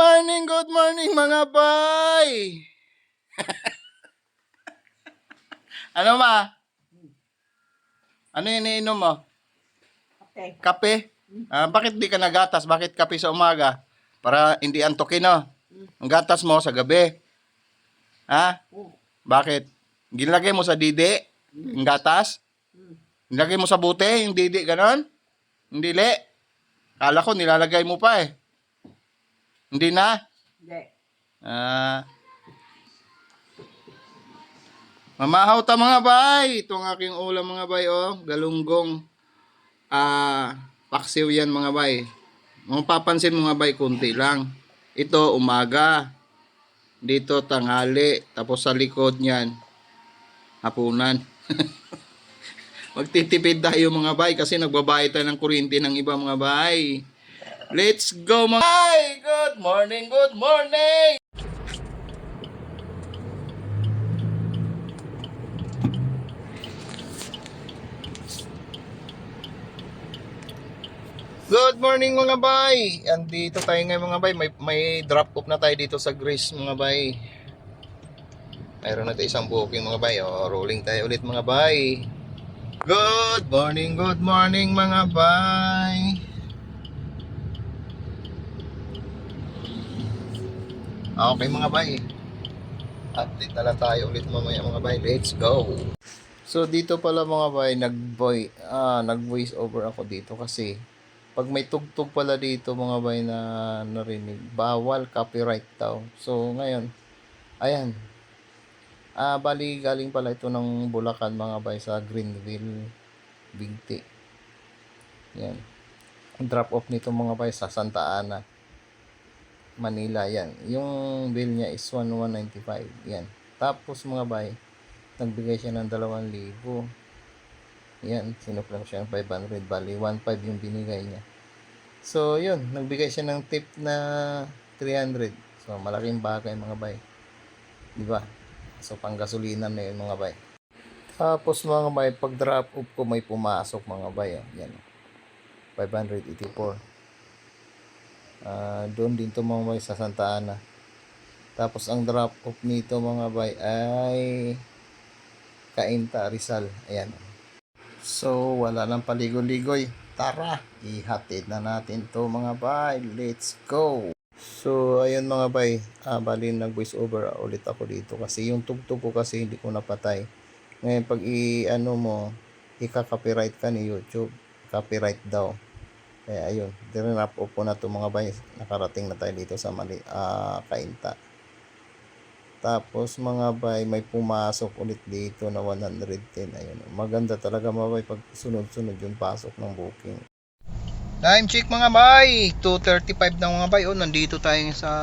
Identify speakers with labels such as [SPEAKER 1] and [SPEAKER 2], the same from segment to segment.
[SPEAKER 1] good morning mga bay! Ano ma? Ano yung iniinom mo?
[SPEAKER 2] Okay.
[SPEAKER 1] Kape? Bakit di ka nagatas? Bakit kape sa umaga? Para hindi antokin, no? Ang gatas mo sa gabi. Ha? Bakit? Ginlagay mo sa didi? Ang gatas? Nilagay mo sa bute? Yung didi, ganon? Hindi li? Kala ko nilalagay mo pa eh. Hindi na?
[SPEAKER 2] Hindi.
[SPEAKER 1] Mamahaw ta mga bay. Itong aking ulam mga bay, oh. Galunggong. Paksiw yan mga bay. Mapapansin mga bay, kunti lang. Ito, umaga. Dito, tanghali. Tapos sa likod niyan, hapunan. Magtitipid tayo mga bay kasi nagbabayad tayo ng kuryente ng iba mga bay. Let's go mga bay! Good morning, good morning! Good morning mga bay! Andito tayo ngayon mga bay. May drop off na tayo dito sa Grace mga bay. Mayroon na tayo isang booking mga bay. Rolling tayo ulit mga bay. Good morning mga bay. Okay mga bay. Update na lang tayo ulit mamaya mga bay. Let's go! So dito pala mga bay, nag-voice over ako dito kasi pag may tugtog pala dito mga bay na narinig, bawal, copyright daw. So ngayon, ayan. Bali galing pala ito ng Bulacan mga bay sa Greenville, Bigti. Yan. Ang drop off nito mga bay sa Santa Ana, Manila. Yan. Yung bill niya is 1,195. Yan. Tapos mga bay, nagbigay siya ng 2,000. Yan, sinuklang siya ng 500, bali 1,500 yung binigay niya. So, yun, nagbigay siya ng tip na 300. So, malaking bagay mga bay. Di ba? So, panggasolina na yun mga bay. Tapos mga bay, pag drop off ko may pumasok mga bay. Yan, 584. Doon din to mga bay sa Santa Ana. Tapos, ang drop off nito mga bay ay Cainta, Rizal. Ayan. So, wala nang paligoy-ligoy. Tara, ihatid na natin to mga bay. Let's go! So, ayun mga bay. Bali, nag-voice over ulit ako dito. Kasi yung tugtog ko kasi hindi ko napatay. Ngayon, pag i-ano mo, ika-copyright ka ni YouTube. Copyright daw. Kaya ayun, dinrap off ko na to mga bay. Nakarating na tayo dito sa Cainta. Tapos mga bay, may pumasok ulit dito na 110. Ayun. Maganda talaga mga bay pag sunod-sunod yung pasok ng booking. Time check mga bay, 2:35 na mga bay. Nandito tayo sa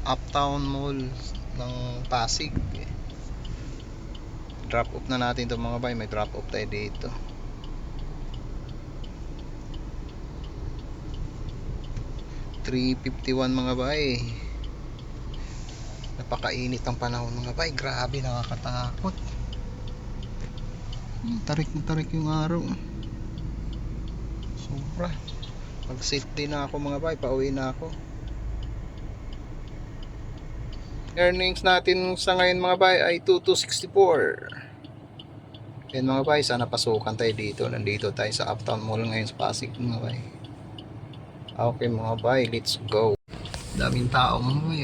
[SPEAKER 1] Uptown Mall ng Pasig. Drop off na natin to mga bay. May drop off tayo dito. $351 mga bay. Napakainit ang panahon mga bay. Grabe, nakakatakot. Tarik na tarik yung araw. Sobra. Pag safety na ako mga bay, pauwi na ako. Earnings natin sa ngayon mga bay ay 2,264. Yan mga bay, sana pasukan tayo dito. Nandito tayo sa Uptown Mall ngayon sa Pasig mga bay. Okay mga bay, let's go. Daming tao mga bay.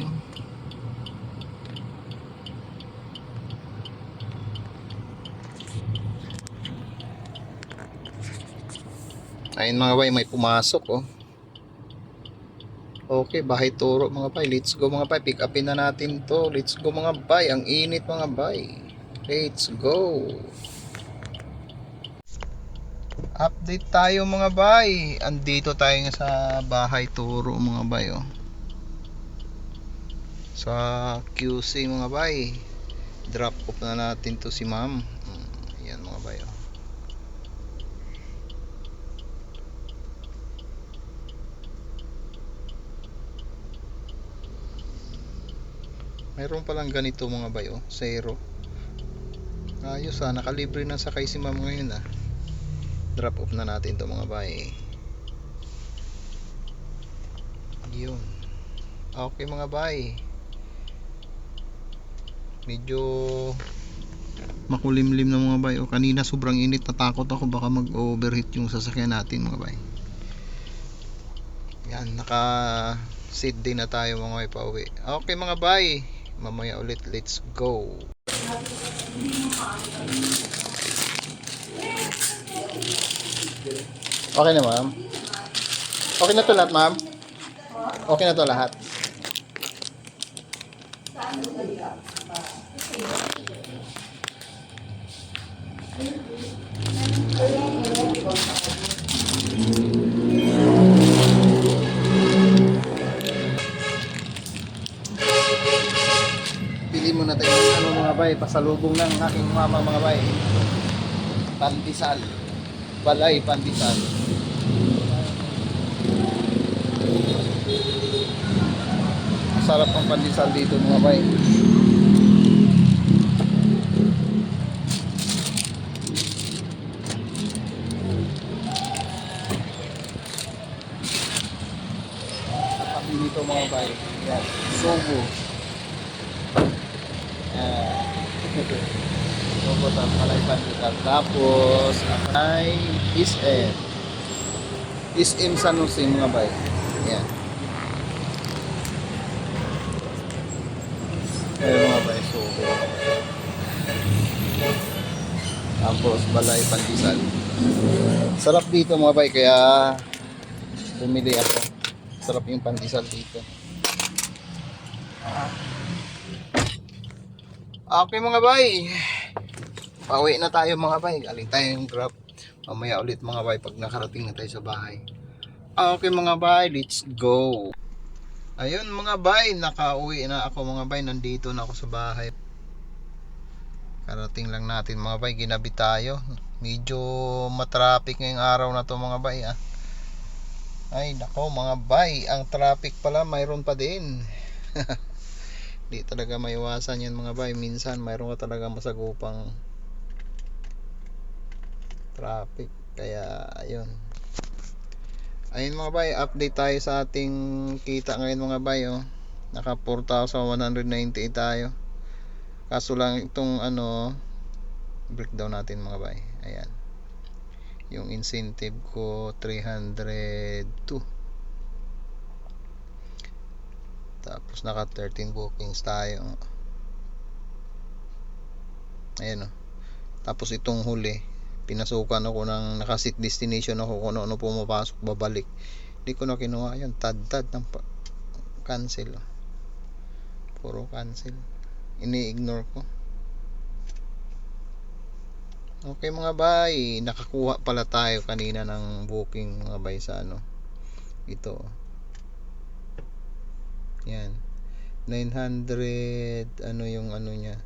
[SPEAKER 1] Ayun mga bay, may pumasok Okay, bahay turo mga bay. Let's go mga bay, pick upin na natin to. Let's go mga bay, ang init mga bay. Let's go. Update tayo mga bay. Andito tayo sa bahay turo mga bay sa QC mga bay. Drop off na natin to si ma'am. Ayan mga bay Mayroon palang ganito mga bay zero. Ayos nakalibre na sakay si ma'am ngayon Drop off na natin to mga bay. Yun. Okay mga bay, medyo makulimlim na mga bay. O kanina sobrang init, natakot ako baka mag-overheat yung sasakyan natin mga bay. Yan, naka seat din na tayo mga bay pauwi. Okay mga bay, mamaya ulit, let's go. Okay na ma'am? Okay na to lahat ma'am? Okay na to lahat? Pili muna tayo ng ano mga bay, pasalubong ng aking mama mga bay. Pandesal. Balay pandesal. Sarap ang pandesal dito mga bay. Sarap dito mga bay. Yan. Sobo. Sobo sa balay pandesal. Tapos ay SM. SM San Jose mga bay. Yan. Ayan mga bay, sobo. Tapos balay pandesal. Sarap dito mga bay, kaya bumili ako. Sarap yung pandesal dito. Okay mga bay, pauwi na tayo mga bay. Galing tayo yung Grab. Mamaya ulit mga bay pag nakarating na tayo sa bahay. Okay mga bay, let's go. Ayun mga bay, nakauwi na ako mga bay. Nandito na ako sa bahay. Karating lang natin mga bay, ginabi tayo. Medyo matraffic ngayong araw na to mga bay ah. Ay nako mga bay, ang traffic pala mayroon pa din. Di talaga maiwasan yan mga bay. Minsan mayroon ka talaga masagupang traffic. Kaya ayun. Ayun mga bay, update tayo sa ating kita ngayon mga bay oh. Naka 4,198 tayo. Kaso lang itong ano, breakdown natin mga bay. Ayan. Yung incentive ko 302. Tapos naka 13 bookings tayo. Ayan oh. Tapos itong huli, pinasukan ako ng naka-seat destination ako kung ano pumapasok babalik. Hindi ko na kinuha yun. Tad ng cancel. Puro cancel. Ini-ignore ko. Okay mga bay, nakakuha pala tayo kanina ng booking mga bay sa ano. Ito. Yan. 900 ano yung ano niya.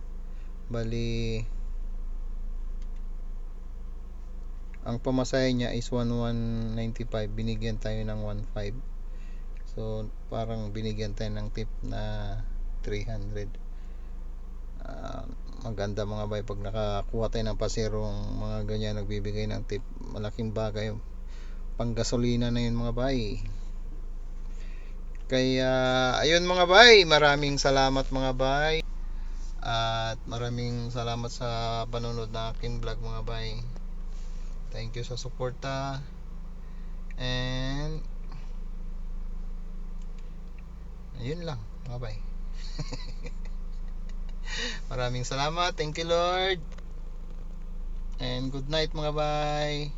[SPEAKER 1] Bali ang pamasahe niya is 1195, binigyan tayo ng 15. So parang binigyan tayo ng tip na 300. Maganda mga bay pag nakakuha tayo ng paserong mga ganyan, nagbibigay ng tip, malaking bagay. Pang gasolina na yun mga bay. Kaya ayun mga bay, maraming salamat mga bay. At maraming salamat sa panonood ng aking vlog mga bay. Thank you sa suporta. And ayun lang mga bay. Maraming salamat. Thank you Lord. And good night mga bay.